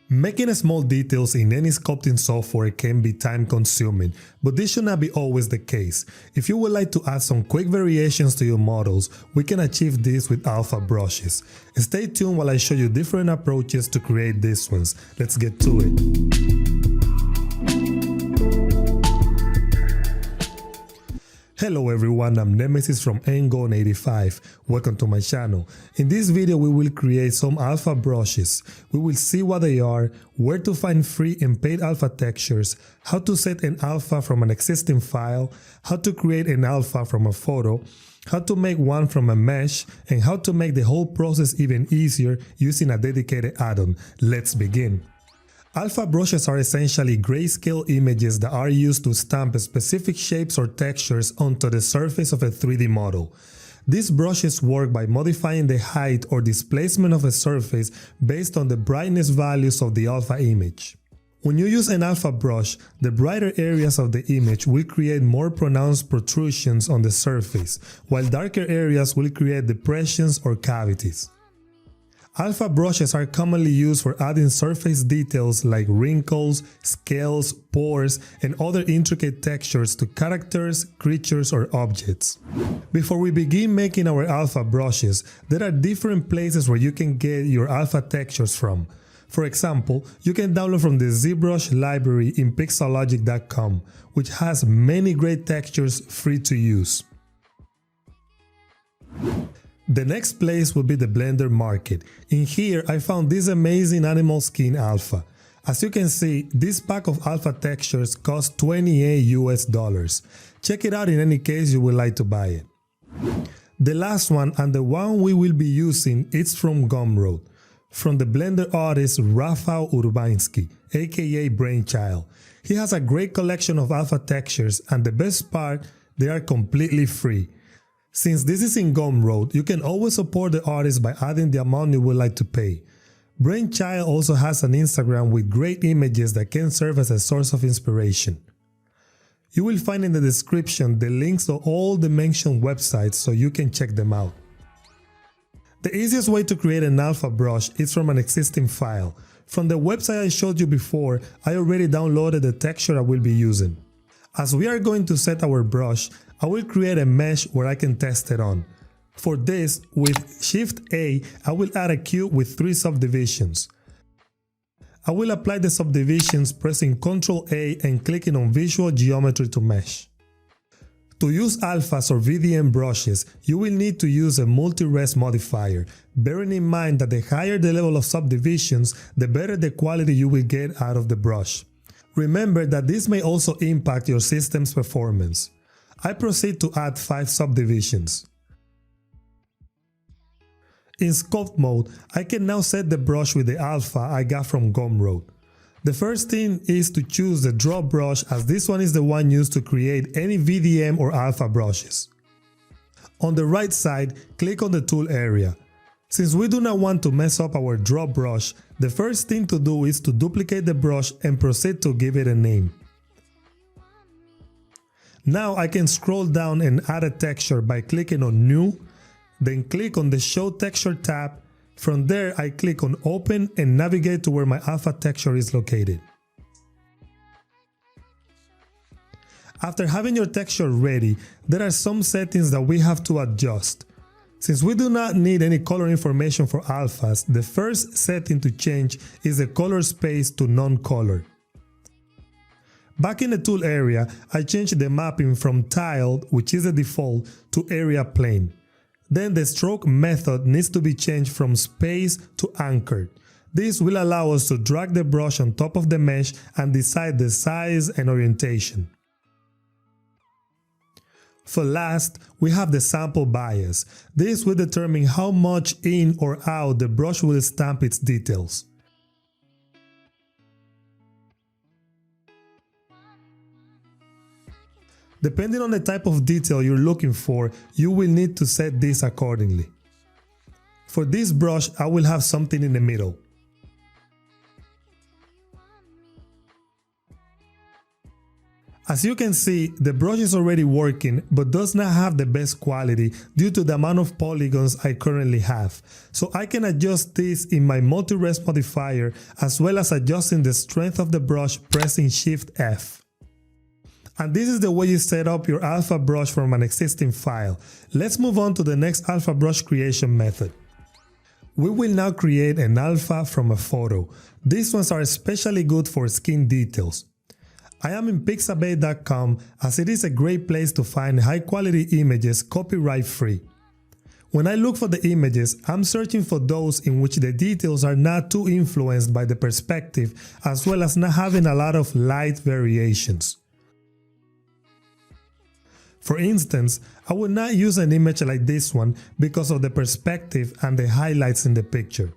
Making small details in any sculpting software can be time consuming, but this should not be always the case. If you would like to add some quick variations to your models, we can achieve this with alpha brushes. Stay tuned while I show you different approaches to create these ones. Let's get to it. Hello everyone, I'm Nemesis from Ngo85. Welcome to my channel. In this video we will create some alpha brushes. We will see what they are, where to find free and paid alpha textures, how to set an alpha from an existing file, how to create an alpha from a photo, how to make one from a mesh, and how to make the whole process even easier using a dedicated add-on. Let's begin. Alpha brushes are essentially grayscale images that are used to stamp specific shapes or textures onto the surface of a 3D model. These brushes work by modifying the height or displacement of a surface based on the brightness values of the alpha image. When you use an alpha brush, the brighter areas of the image will create more pronounced protrusions on the surface, while darker areas will create depressions or cavities. Alpha brushes are commonly used for adding surface details like wrinkles, scales, pores, and other intricate textures to characters, creatures, or objects. Before we begin making our alpha brushes, there are different places where you can get your alpha textures from. For example, you can download from the ZBrush library in Pixologic.com, which has many great textures free to use. The next place will be the Blender Market. In here I found this amazing animal skin alpha. As you can see, this pack of alpha textures costs $28 US. Check it out in any case you would like to buy it. The last one, and the one we will be using, is from Gumroad, from the Blender artist Rafał Urbański, aka BrainChild. He has a great collection of alpha textures, and the best part, they are completely free. Since this is in Gumroad, you can always support the artist by adding the amount you would like to pay. BrainChild also has an Instagram with great images that can serve as a source of inspiration. You will find in the description the links to all the mentioned websites so you can check them out. The easiest way to create an alpha brush is from an existing file. From the website I showed you before, I already downloaded the texture I will be using. As we are going to set our brush, I will create a mesh where I can test it on. For this, with Shift A, I will add a cube with 3 subdivisions. I will apply the subdivisions pressing Ctrl A and clicking on Visual Geometry to mesh. To use alphas or VDM brushes, you will need to use a multi-res modifier, bearing in mind that the higher the level of subdivisions, the better the quality you will get out of the brush. Remember that this may also impact your system's performance. I proceed to add 5 subdivisions. In sculpt mode, I can now set the brush with the alpha I got from Gumroad. The first thing is to choose the draw brush, as this one is the one used to create any VDM or alpha brushes. On the right side, click on the tool area. Since we do not want to mess up our draw brush, the first thing to do is to duplicate the brush and proceed to give it a name. Now I can scroll down and add a texture by clicking on New, then click on the Show Texture tab. From there I click on Open and navigate to where my alpha texture is located. After having your texture ready, there are some settings that we have to adjust. Since we do not need any color information for alphas, the first setting to change is the color space to non-color. Back in the tool area, I changed the mapping from tiled, which is the default, to area plane. Then the stroke method needs to be changed from space to anchored. This will allow us to drag the brush on top of the mesh and decide the size and orientation. For last, we have the sample bias. This will determine how much in or out the brush will stamp its details. Depending on the type of detail you're looking for, you will need to set this accordingly. For this brush, I will have something in the middle. As you can see, the brush is already working but does not have the best quality due to the amount of polygons I currently have. So I can adjust this in my multi-res modifier as well as adjusting the strength of the brush pressing Shift F. And this is the way you set up your alpha brush from an existing file. Let's move on to the next alpha brush creation method. We will now create an alpha from a photo. These ones are especially good for skin details. I am in Pixologic.com as it is a great place to find high quality images copyright free. When I look for the images, I'm searching for those in which the details are not too influenced by the perspective as well as not having a lot of light variations. For instance, I would not use an image like this one because of the perspective and the highlights in the picture.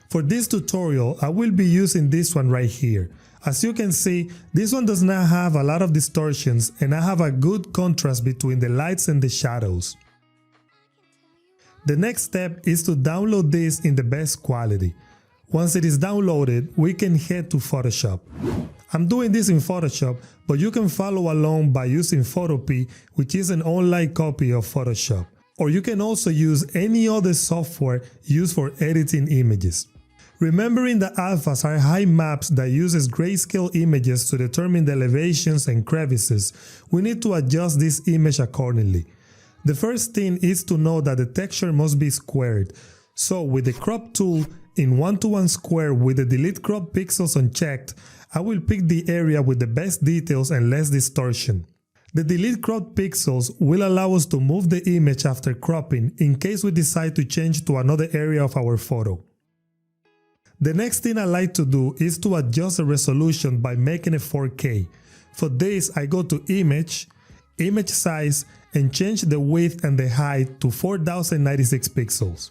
For this tutorial, I will be using this one right here. As you can see, this one does not have a lot of distortions and I have a good contrast between the lights and the shadows. The next step is to download this in the best quality. Once it is downloaded, we can head to Photoshop. I'm doing this in Photoshop, but you can follow along by using Photopea, which is an online copy of Photoshop. Or you can also use any other software used for editing images. Remembering that alphas are high maps that uses grayscale images to determine the elevations and crevices, we need to adjust this image accordingly. The first thing is to know that the texture must be squared. So with the crop tool in 1:1 square with the delete crop pixels unchecked, I will pick the area with the best details and less distortion. The delete crop pixels will allow us to move the image after cropping in case we decide to change to another area of our photo. The next thing I like to do is to adjust the resolution by making it 4K. For this, I go to Image, Image Size, and change the width and the height to 4096 pixels.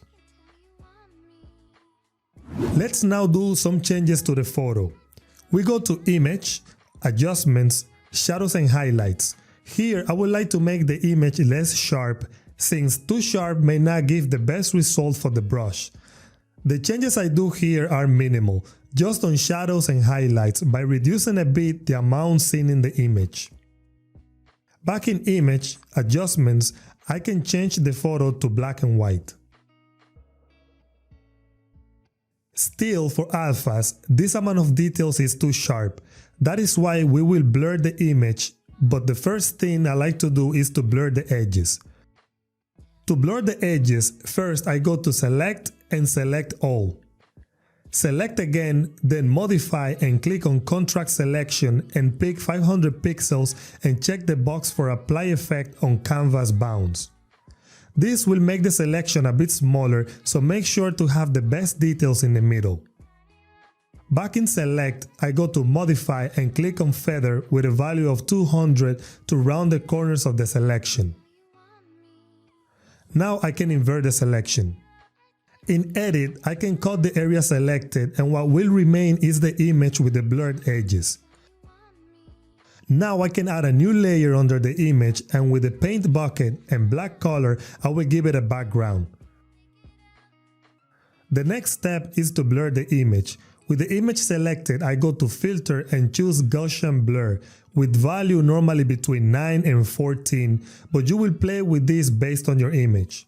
Let's now do some changes to the photo. We go to Image, Adjustments, Shadows and Highlights. Here I would like to make the image less sharp, since too sharp may not give the best result for the brush. The changes I do here are minimal, just on shadows and highlights by reducing a bit the amount seen in the image. Back in Image, Adjustments, I can change the photo to black and white. Still, for alphas, this amount of details is too sharp. That is why we will blur the image, but the first thing I like to do is to blur the edges. To blur the edges, first I go to Select and select All. Select again, then Modify and click on Contract Selection and pick 500 pixels and check the box for Apply Effect on Canvas Bounds. This will make the selection a bit smaller, so make sure to have the best details in the middle. Back in Select, I go to Modify and click on Feather with a value of 200 to round the corners of the selection. Now I can invert the selection. In Edit, I can cut the area selected and what will remain is the image with the blurred edges. Now I can add a new layer under the image and with the paint bucket and black color I will give it a background. The next step is to blur the image. With the image selected, I go to Filter and choose Gaussian Blur with value normally between 9 and 14, but you will play with this based on your image.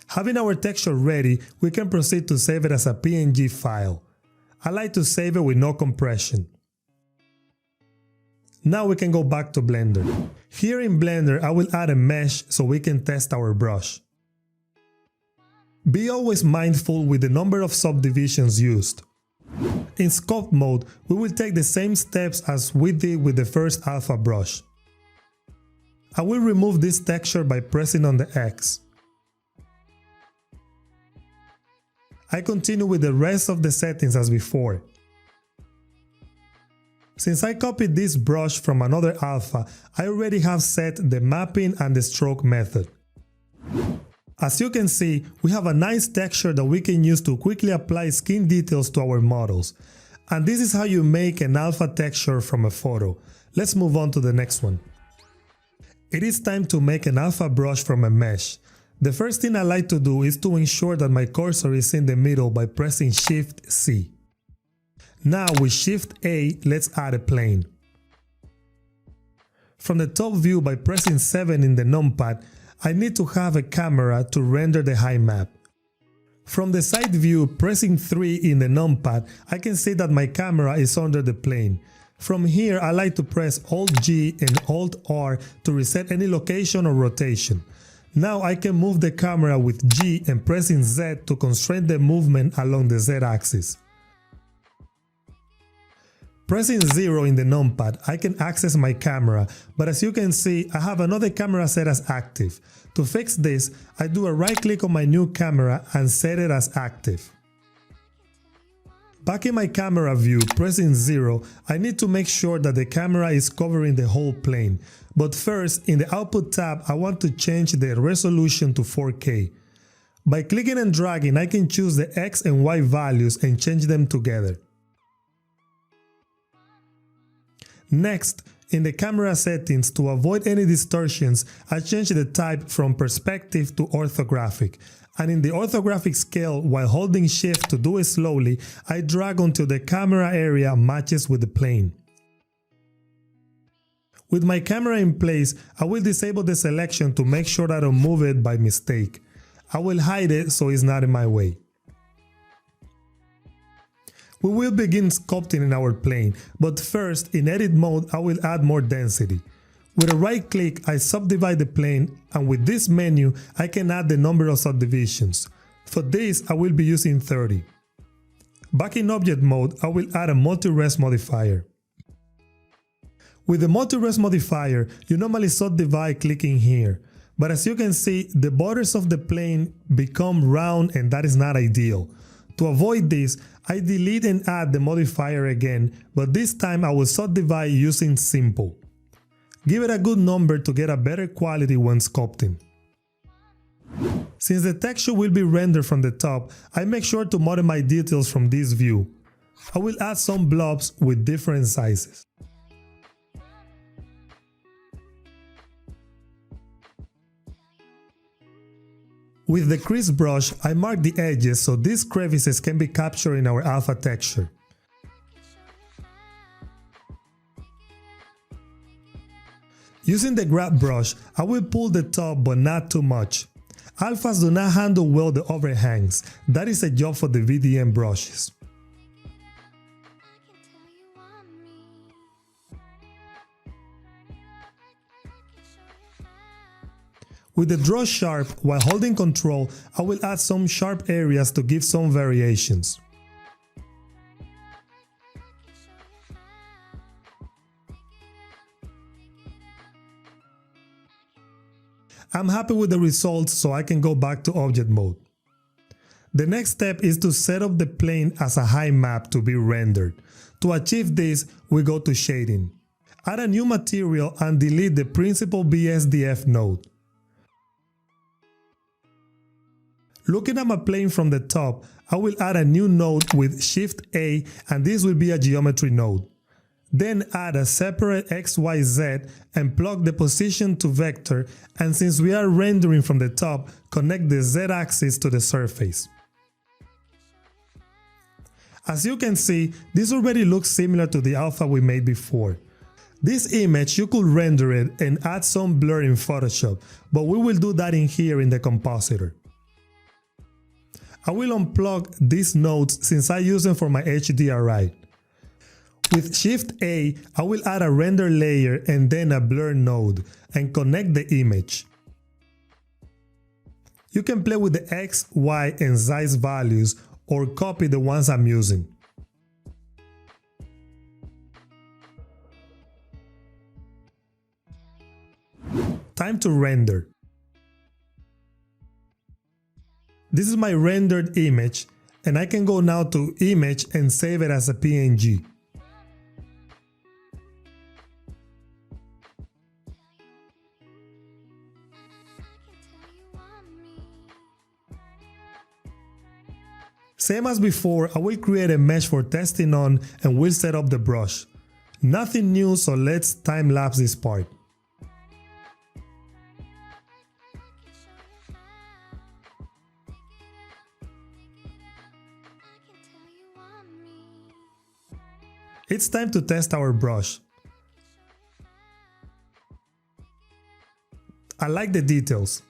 Having our texture ready, we can proceed to save it as a PNG file. I like to save it with no compression. Now we can go back to Blender. Here in Blender, I will add a mesh so we can test our brush. Be always mindful with the number of subdivisions used. In Sculpt mode, we will take the same steps as we did with the first alpha brush. I will remove this texture by pressing on the X. I continue with the rest of the settings as before. Since I copied this brush from another alpha, I already have set the mapping and the stroke method. As you can see, we have a nice texture that we can use to quickly apply skin details to our models. And this is how you make an alpha texture from a photo. Let's move on to the next one. It is time to make an alpha brush from a mesh. The first thing I like to do is to ensure that my cursor is in the middle by pressing Shift C. Now with Shift A, let's add a plane. From the top view, by pressing 7 in the numpad, I need to have a camera to render the high map. From the side view, pressing 3 in the numpad, I can see that my camera is under the plane. From here, I like to press Alt-G and Alt-R to reset any location or rotation. Now I can move the camera with G and pressing Z to constrain the movement along the Z axis. Pressing 0 in the numpad, I can access my camera, but as you can see, I have another camera set as active. To fix this, I do a right click on my new camera and set it as active. Back in my camera view, pressing 0, I need to make sure that the camera is covering the whole plane. But first, in the Output tab, I want to change the resolution to 4K. By clicking and dragging, I can choose the X and Y values and change them together. Next, in the camera settings, to avoid any distortions, I change the type from perspective to orthographic. And in the orthographic scale, while holding Shift to do it slowly, I drag until the camera area matches with the plane. With my camera in place, I will disable the selection to make sure I don't move it by mistake. I will hide it so it's not in my way. We will begin sculpting in our plane, but first, in edit mode, I will add more density. With a right click, I subdivide the plane, and with this menu, I can add the number of subdivisions. For this, I will be using 30. Back in object mode, I will add a multi-res modifier. With the multi-res modifier, you normally subdivide clicking here. But as you can see, the borders of the plane become round and that is not ideal. To avoid this, I delete and add the modifier again, but this time I will subdivide using simple. Give it a good number to get a better quality when sculpting. Since the texture will be rendered from the top, I make sure to model my details from this view. I will add some blobs with different sizes. With the crease brush, I mark the edges so these crevices can be captured in our alpha texture. Using the grab brush, I will pull the top but not too much. Alphas do not handle well the overhangs. That is a job for the VDM brushes. With the draw sharp, while holding Ctrl, I will add some sharp areas to give some variations. I'm happy with the results, so I can go back to object mode. The next step is to set up the plane as a high map to be rendered. To achieve this, we go to Shading. Add a new material and delete the Principal BSDF node. Looking at my plane from the top, I will add a new node with Shift A, and this will be a geometry node. Then add a separate XYZ and plug the position to vector, and since we are rendering from the top, connect the Z axis to the surface. As you can see, this already looks similar to the alpha we made before. This image, you could render it and add some blur in Photoshop, but we will do that in here in the compositor. I will unplug these nodes since I use them for my HDRI. With Shift A, I will add a render layer and then a blur node and connect the image. You can play with the X, Y, and size values or copy the ones I'm using. Time to render. This is my rendered image, and I can go now to Image and save it as a PNG. Same as before, I will create a mesh for testing on and we'll set up the brush. Nothing new, so let's time-lapse this part. It's time to test our brush. I like the details.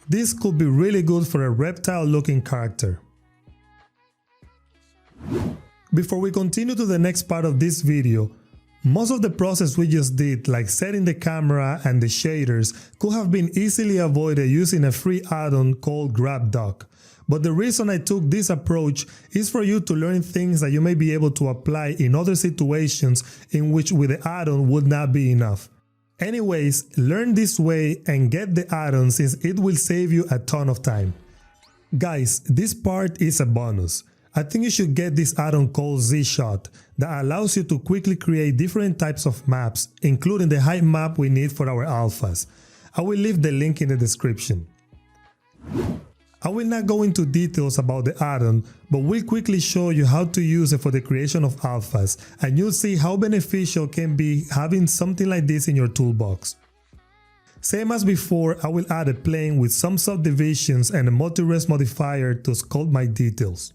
This could be really good for a reptile-looking character. Before we continue to the next part of this video, most of the process we just did, like setting the camera and the shaders, could have been easily avoided using a free add-on called GrabDoc. But the reason I took this approach is for you to learn things that you may be able to apply in other situations in which with the add-on would not be enough. Anyways, learn this way and get the add-on since it will save you a ton of time. Guys, this part is a bonus. I think you should get this add-on called Z-Shot that allows you to quickly create different types of maps, including the height map we need for our alphas. I will leave the link in the description. I will not go into details about the add-on, but will quickly show you how to use it for the creation of alphas, and you'll see how beneficial can be having something like this in your toolbox. Same as before, I will add a plane with some subdivisions and a multi-res modifier to sculpt my details.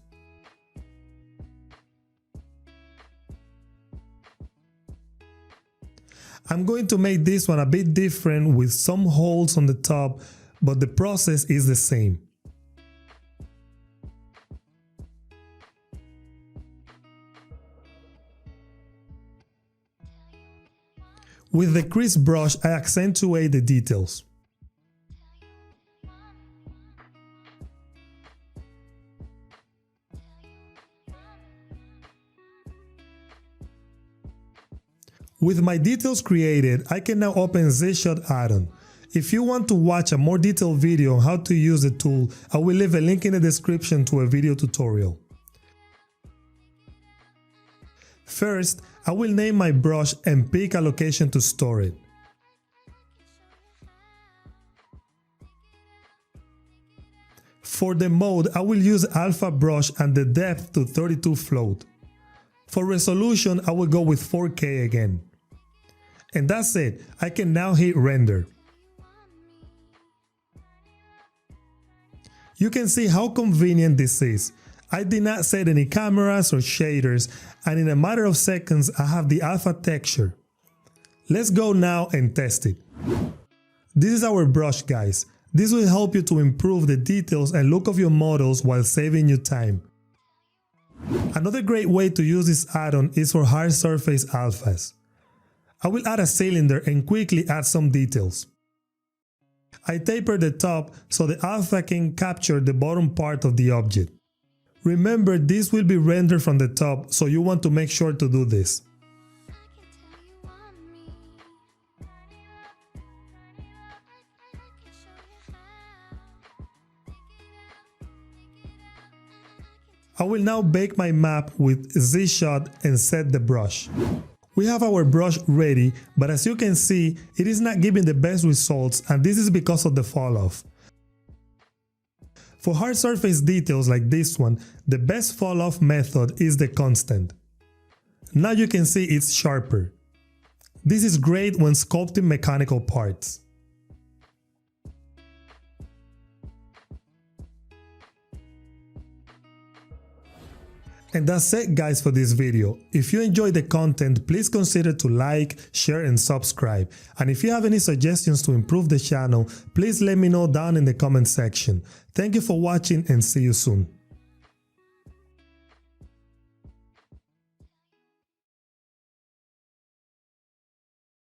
I'm going to make this one a bit different with some holes on the top, but the process is the same. With the crease brush, I accentuate the details. With my details created, I can now open Z-Shot add-on. If you want to watch a more detailed video on how to use the tool, I will leave a link in the description to a video tutorial. First, I will name my brush and pick a location to store it. For the mode, I will use alpha brush and the depth to 32 float. For resolution, I will go with 4K again. And that's it, I can now hit render. You can see how convenient this is. I did not set any cameras or shaders, and in a matter of seconds I have the alpha texture. Let's go now and test it. This is our brush, guys. This will help you to improve the details and look of your models while saving you time. Another great way to use this add-on is for hard surface alphas. I will add a cylinder and quickly add some details. I taper the top so the alpha can capture the bottom part of the object. Remember, this will be rendered from the top, so you want to make sure to do this. I will now bake my map with Z-Shot and set the brush. We have our brush ready, but as you can see, it is not giving the best results, and this is because of the fall-off. For hard surface details like this one, the best fall-off method is the constant. Now you can see it's sharper. This is great when sculpting mechanical parts. And that's it, guys, for this video. If you enjoyed the content, please consider to like, share and subscribe. And if you have any suggestions to improve the channel, please let me know down in the comment section. Thank you for watching and see you soon.